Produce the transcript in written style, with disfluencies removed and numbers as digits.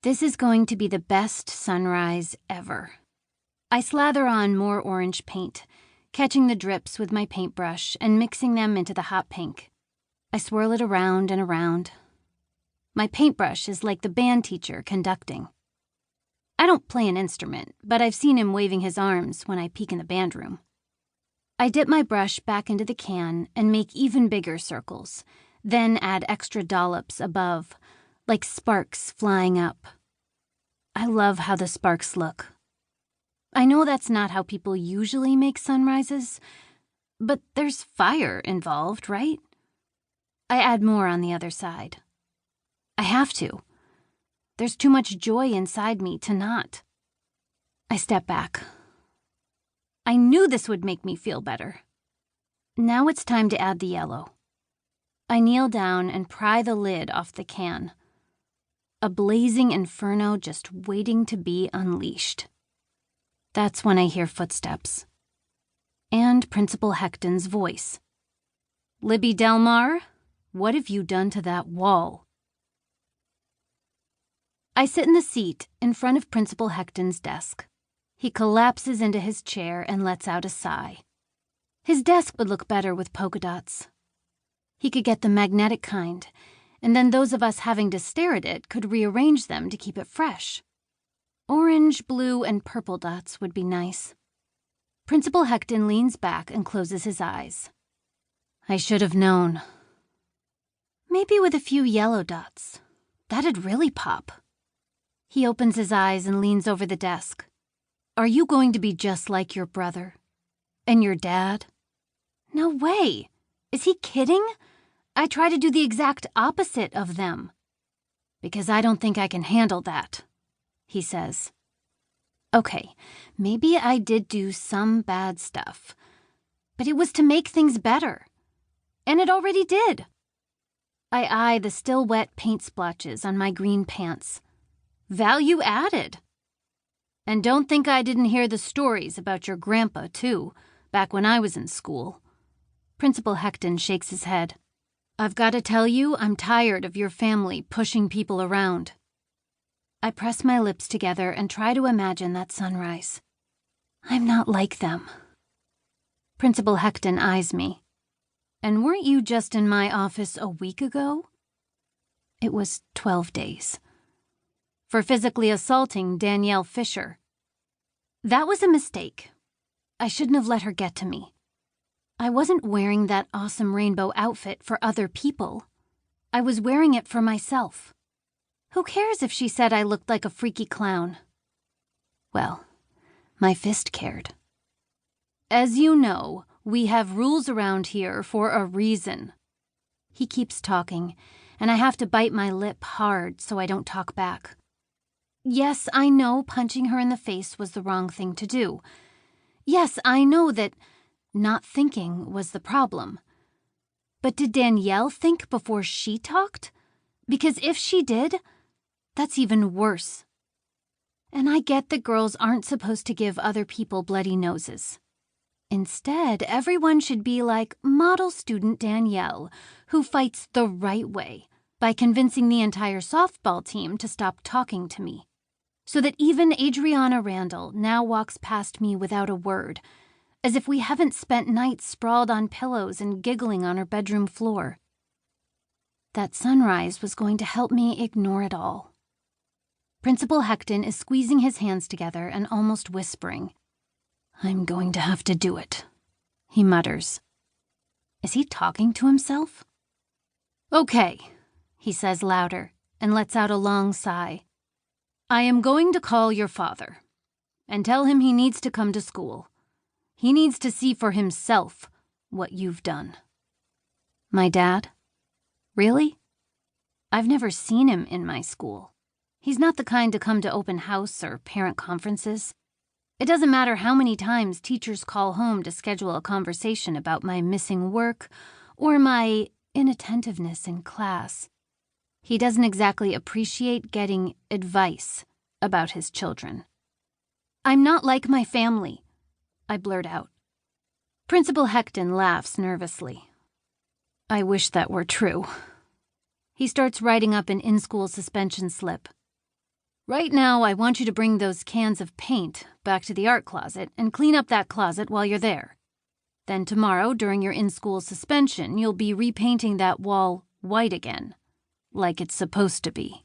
This is going to be the best sunrise ever. I slather on more orange paint, catching the drips with my paintbrush and mixing them into the hot pink. I swirl it around and around. My paintbrush is like the band teacher conducting. I don't play an instrument, but I've seen him waving his arms when I peek in the band room. I dip my brush back into the can and make even bigger circles, then add extra dollops above, like sparks flying up. I love how the sparks look. I know that's not how people usually make sunrises, but there's fire involved, right? I add more on the other side. I have to. There's too much joy inside me to not. I step back. I knew this would make me feel better. Now it's time to add the yellow. I kneel down and pry the lid off the can. A blazing inferno just waiting to be unleashed. That's when I hear footsteps. And Principal Hecton's voice. "Libby Delmar, what have you done to that wall?" I sit in the seat in front of Principal Hecton's desk. He collapses into his chair and lets out a sigh. His desk would look better with polka dots. He could get the magnetic kind, and then those of us having to stare at it could rearrange them to keep it fresh. Orange, blue, and purple dots would be nice. Principal Hecton leans back and closes his eyes. I should have known. Maybe with a few yellow dots. That'd really pop. He opens his eyes and leans over the desk. Are you going to be just like your brother? And your dad? No way. Is he kidding? I try to do the exact opposite of them. Because I don't think I can handle that, he says. Okay, maybe I did do some bad stuff, but it was to make things better. And it already did. I eye the still wet paint splotches on my green pants. Value added. And don't think I didn't hear the stories about your grandpa, too, back when I was in school. Principal Hecton shakes his head. I've got to tell you, I'm tired of your family pushing people around. I press my lips together and try to imagine that sunrise. I'm not like them. Principal Hecton eyes me. And weren't you just in my office a week ago? It was 12 days. For physically assaulting Danielle Fisher. That was a mistake. I shouldn't have let her get to me. I wasn't wearing that awesome rainbow outfit for other people. I was wearing it for myself. Who cares if she said I looked like a freaky clown? Well, my fist cared. As you know, we have rules around here for a reason. He keeps talking, and I have to bite my lip hard so I don't talk back. Yes, I know punching her in the face was the wrong thing to do. Yes, I know that not thinking was the problem. But did Danielle think before she talked? Because if she did, that's even worse. And I get that girls aren't supposed to give other people bloody noses. Instead, everyone should be like model student Danielle, who fights the right way by convincing the entire softball team to stop talking to me. So that even Adriana Randall now walks past me without a word, as if we haven't spent nights sprawled on pillows and giggling on her bedroom floor. That sunrise was going to help me ignore it all. Principal Hecton is squeezing his hands together and almost whispering. I'm going to have to do it, he mutters. Is he talking to himself? Okay, he says louder and lets out a long sigh. I am going to call your father and tell him he needs to come to school. He needs to see for himself what you've done. My dad? Really? I've never seen him in my school. He's not the kind to come to open house or parent conferences. It doesn't matter how many times teachers call home to schedule a conversation about my missing work or my inattentiveness in class. He doesn't exactly appreciate getting advice about his children. I'm not like my family, I blurt out. Principal Hecton laughs nervously. I wish that were true. He starts writing up an in-school suspension slip. Right now, I want you to bring those cans of paint back to the art closet and clean up that closet while you're there. Then tomorrow, during your in-school suspension, you'll be repainting that wall white again, like it's supposed to be.